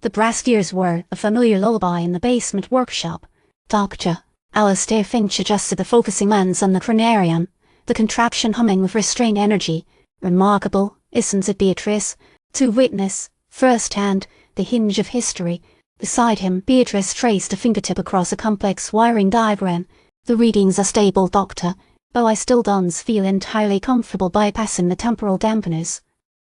The brass gears were a familiar lullaby in the basement workshop. Doctor Alistair Finch adjusted the focusing lens on the Chronarium, the contraption humming with restrained energy. Remarkable, isn't it, Beatrice? To witness, first-hand, the hinge of history. Beside him, Beatrice traced a fingertip across a complex wiring diagram. The readings are stable, Doctor, though I still don't feel entirely comfortable bypassing the temporal dampeners.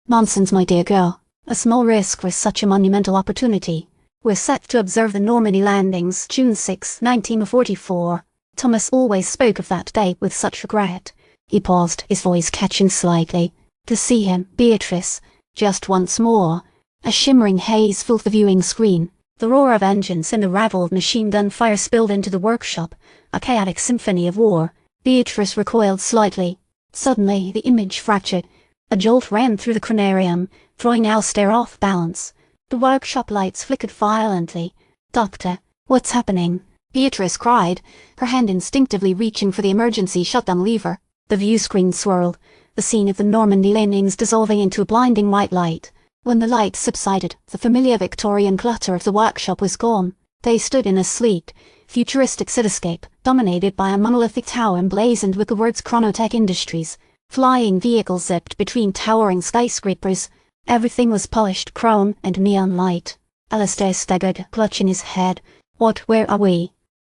Nonsense, my dear girl. A small risk for such a monumental opportunity. We're set to observe the Normandy landings, June 6, 1944. Thomas always spoke of that day with such regret. He paused, his voice catching slightly. To see him, Beatrice, just once more. A shimmering haze filled the viewing screen. The roar of engines and the raveled machine gun fire spilled into the workshop, a chaotic symphony of war. Beatrice recoiled slightly. Suddenly, the image fractured. A jolt ran through the Chronarium, throwing Alistair off balance. The workshop lights flickered violently. Doctor, what's happening? Beatrice cried, her hand instinctively reaching for the emergency shutdown lever. The view screen swirled, the scene of the Normandy landings dissolving into a blinding white light. When the light subsided, the familiar Victorian clutter of the workshop was gone. They stood in a sleek, futuristic cityscape, dominated by a monolithic tower emblazoned with the words Chronotech Industries. Flying vehicles zipped between towering skyscrapers. Everything was polished chrome and neon light. Alistair staggered, clutching his head. Where are we?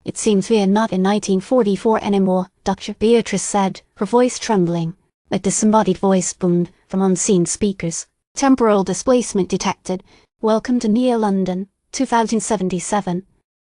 It seems we're not in 1944 anymore, Dr. Beatrice said, her voice trembling. A disembodied voice boomed from unseen speakers. Temporal displacement detected. Welcome to near London, 2077.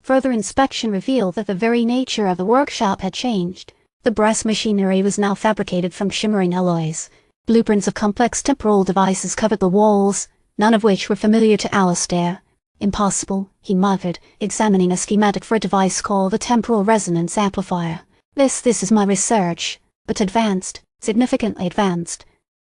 Further inspection revealed that the very nature of the workshop had changed. The brass machinery was now fabricated from shimmering alloys. Blueprints of complex temporal devices covered the walls, none of which were familiar to Alistair. Impossible, he muttered, examining a schematic for a device called the Temporal Resonance Amplifier. This is my research, but advanced, significantly advanced.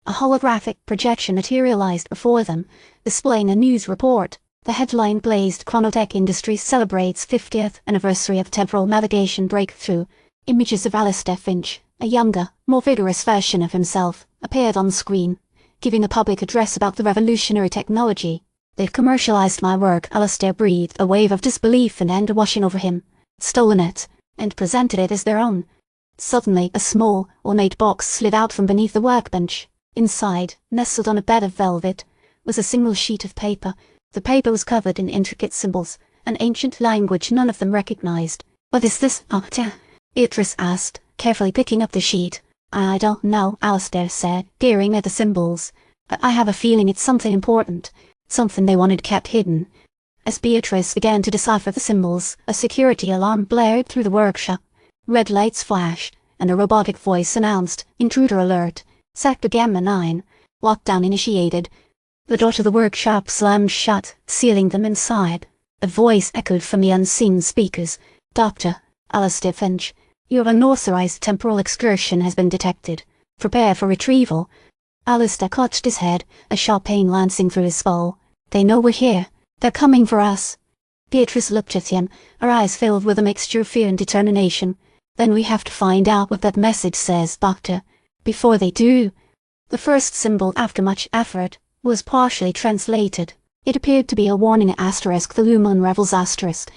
A holographic projection materialized before them, displaying a news report. The headline blazed: Chronotech Industries celebrates 50th anniversary of temporal navigation breakthrough. Images of Alistair Finch, a younger, more vigorous version of himself, appeared on screen, giving a public address about the revolutionary technology. They've commercialized my work, Alistair breathed, a wave of disbelief and anger washing over him. Stolen it, and presented it as their own. Suddenly, a small, ornate box slid out from beneath the workbench. Inside, nestled on a bed of velvet, was a single sheet of paper. The paper was covered in intricate symbols, an ancient language none of them recognized. What is this, Doctor? Beatrice asked, carefully picking up the sheet. I don't know, Alistair said, peering at the symbols. But I have a feeling it's something important, something they wanted kept hidden. As Beatrice began to decipher the symbols, a security alarm blared through the workshop. Red lights flashed, and a robotic voice announced, "Intruder alert. Sector Gamma 9. Lockdown initiated." The door to the workshop slammed shut, sealing them inside. A voice echoed from the unseen speakers. "Dr. Alistair Finch, your unauthorized temporal excursion has been detected. Prepare for retrieval." Alistair clutched his head, a sharp pain lancing through his skull. "They know we're here. They're coming for us." Beatrice looked at him, her eyes filled with a mixture of fear and determination. "Then we have to find out what that message says, Doctor. Before they do." The first symbol, after much effort, was partially translated. It appeared to be a warning asterisk, the Loom unravels asterisk,